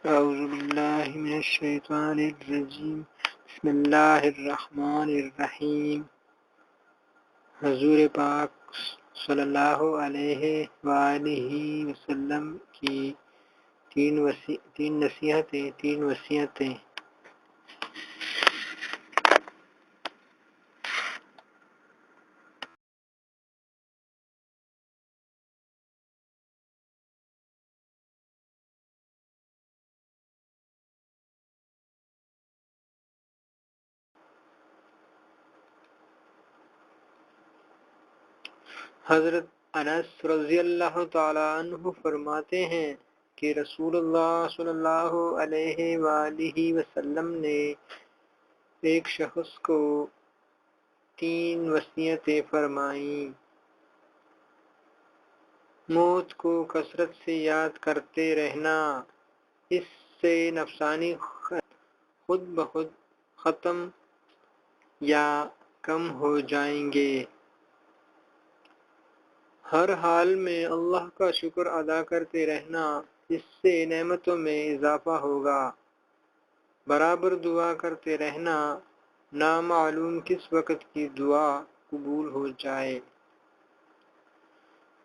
اعوذ باللہ من الشیطان الرجیم بسم اللہ الرحمن الرحیم۔ حضور پاک صلی اللہ علیہ وآلہ وسلم کی تین وصیتیں۔ حضرت انس رضی اللہ تعالی عنہ فرماتے ہیں کہ رسول اللہ صلی اللہ علیہ وآلہ وسلم نے ایک شخص کو 3 وصیتیں فرمائیں۔ موت کو کثرت سے یاد کرتے رہنا، اس سے نفسانی خود بخود ختم یا کم ہو جائیں گے۔ ہر حال میں اللہ کا شکر ادا کرتے رہنا، اس سے نعمتوں میں اضافہ ہوگا۔ برابر دعا کرتے رہنا، نامعلوم کس وقت کی دعا قبول ہو جائے۔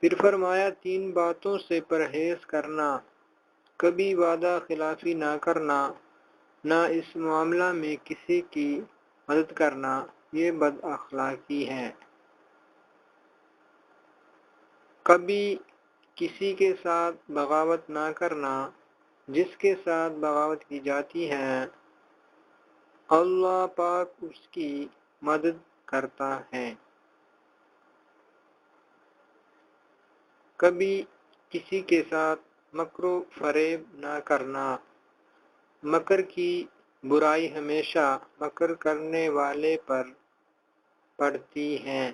پھر فرمایا 3 باتوں سے پرہیز کرنا، کبھی وعدہ خلافی نہ کرنا، نہ اس معاملہ میں کسی کی مدد کرنا، یہ بد اخلاقی ہے۔ کبھی کسی کے ساتھ بغاوت نہ کرنا، جس کے ساتھ بغاوت کی جاتی ہے اللہ پاک اس کی مدد کرتا ہے۔ کبھی کسی کے ساتھ مکر و فریب نہ کرنا، مکر کی برائی ہمیشہ مکر کرنے والے پر پڑتی ہے۔